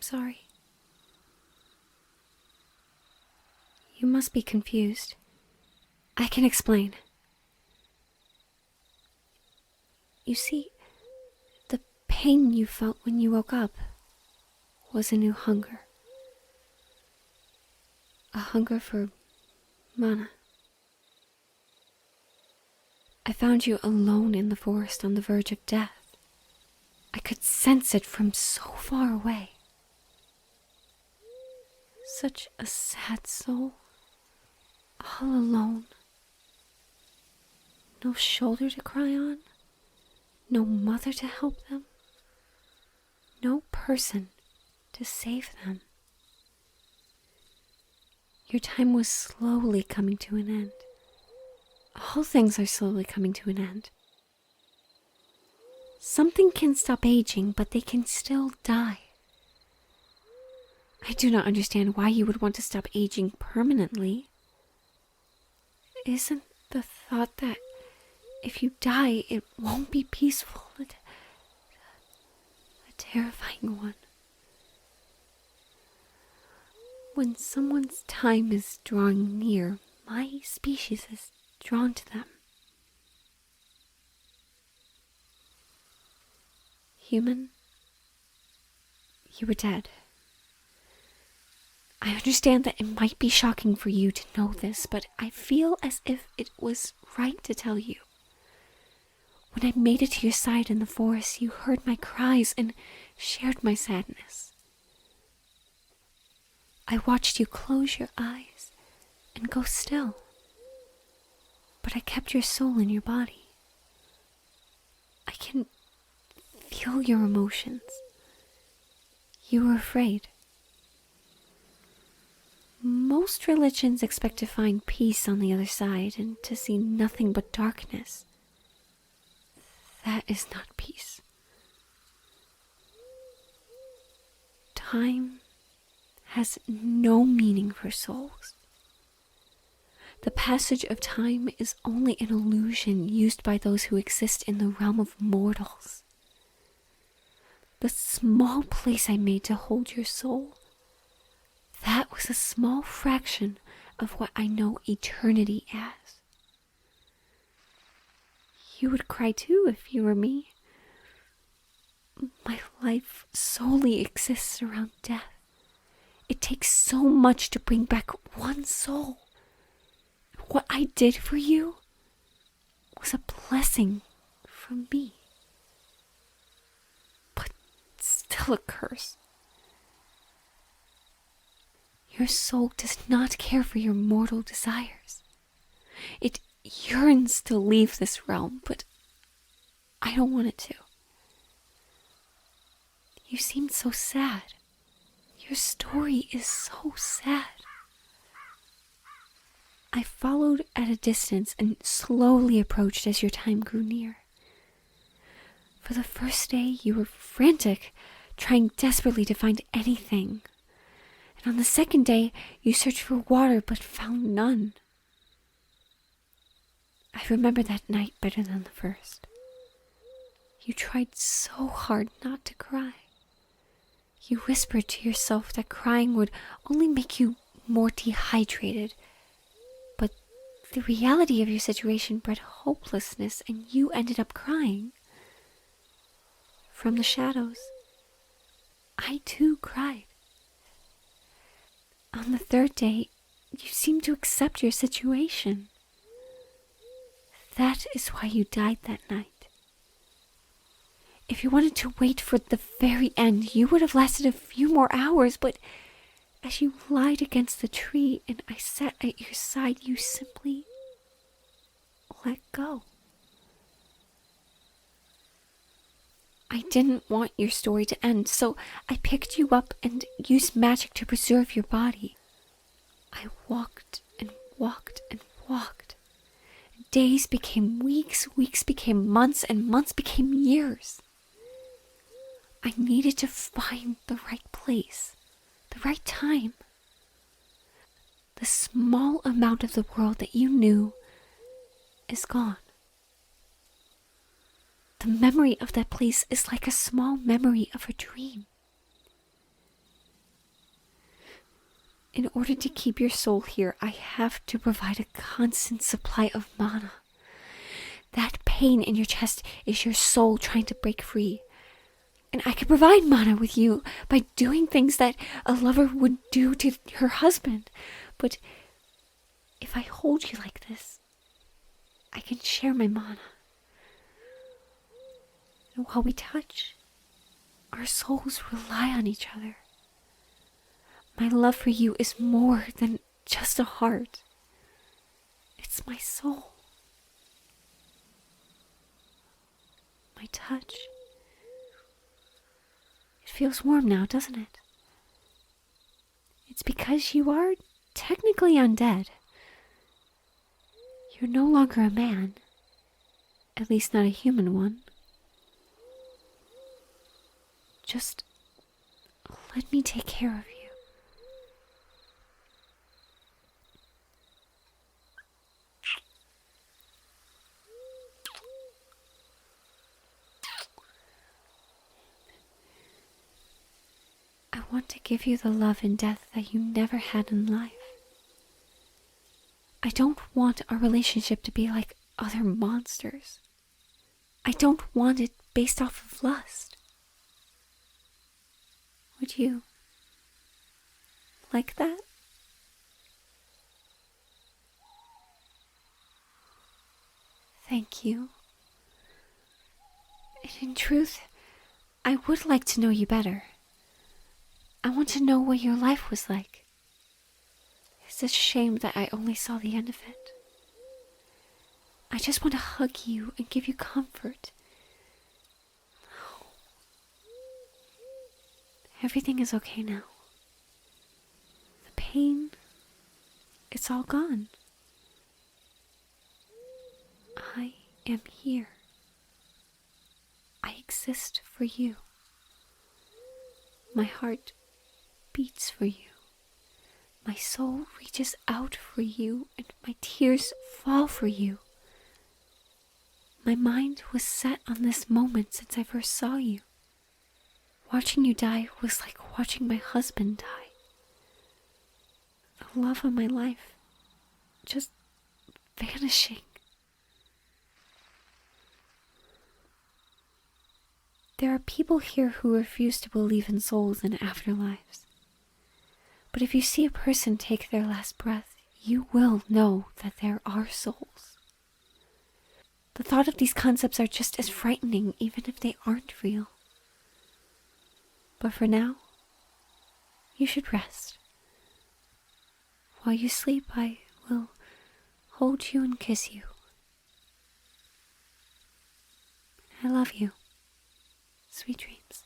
sorry. You must be confused. I can explain. You see, the pain you felt when you woke up was a new hunger. A hunger for mana. I found you alone in the forest on the verge of death. I could sense it from so far away. Such a sad soul. All alone. No shoulder to cry on. No mother to help them. No person to save them. Your time was slowly coming to an end. All things are slowly coming to an end. Something can stop aging, but they can still die. I do not understand why you would want to stop aging permanently. Isn't the thought that if you die, it won't be peaceful a terrifying one? When someone's time is drawing near, my species is drawn to them. Human, you were dead. I understand that it might be shocking for you to know this, but I feel as if it was right to tell you. When I made it to your side in the forest, you heard my cries and shared my sadness. I watched you close your eyes and go still, but I kept your soul in your body. I can feel your emotions. You were afraid. Most religions expect to find peace on the other side and to see nothing but darkness. That is not peace. Time has no meaning for souls. The passage of time is only an illusion used by those who exist in the realm of mortals. The small place I made to hold your soul, that was a small fraction of what I know eternity as. You would cry too if you were me. My life solely exists around death. It takes so much to bring back one soul. What I did for you was a blessing from me. But still a curse. Your soul does not care for your mortal desires. It yearns to leave this realm, but I don't want it to. You seemed so sad. Your story is so sad. I followed at a distance and slowly approached as your time grew near. For the first day, you were frantic, trying desperately to find anything. And on the second day, you searched for water but found none. I remember that night better than the first. You tried so hard not to cry. You whispered to yourself that crying would only make you more dehydrated. But the reality of your situation bred hopelessness, and you ended up crying. From the shadows, I too cried. On the third day, you seemed to accept your situation. That is why you died that night. If you wanted to wait for the very end, you would have lasted a few more hours, but as you lied against the tree and I sat at your side, you simply let go. I didn't want your story to end, so I picked you up and used magic to preserve your body. I walked and walked and walked. Days became weeks, weeks became months, and months became years. I needed to find the right place, the right time. The small amount of the world that you knew is gone. The memory of that place is like a small memory of a dream. In order to keep your soul here, I have to provide a constant supply of mana. That pain in your chest is your soul trying to break free. And I can provide mana with you by doing things that a lover would do to her husband. But if I hold you like this, I can share my mana. And while we touch, our souls rely on each other. My love for you is more than just a heart. It's my soul. My touch. It feels warm now, doesn't it? It's because you are technically undead. You're no longer a man. At least not a human one. Just let me take care of you. I want to give you the love and death that you never had in life. I don't want our relationship to be like other monsters. I don't want it based off of lust. Would you like that? Thank you. And in truth, I would like to know you better. I want to know what your life was like. It's a shame that I only saw the end of it. I just want to hug you and give you comfort. Everything is okay now. The pain, it's all gone. I am here. I exist for you. My heart beats for you. My soul reaches out for you, and my tears fall for you. My mind was set on this moment since I first saw you. Watching you die was like watching my husband die. The love of my life just vanishing. There are people here who refuse to believe in souls and afterlives. But if you see a person take their last breath, you will know that there are souls. The thought of these concepts are just as frightening, even if they aren't real. But for now, you should rest. While you sleep, I will hold you and kiss you. I love you. Sweet dreams.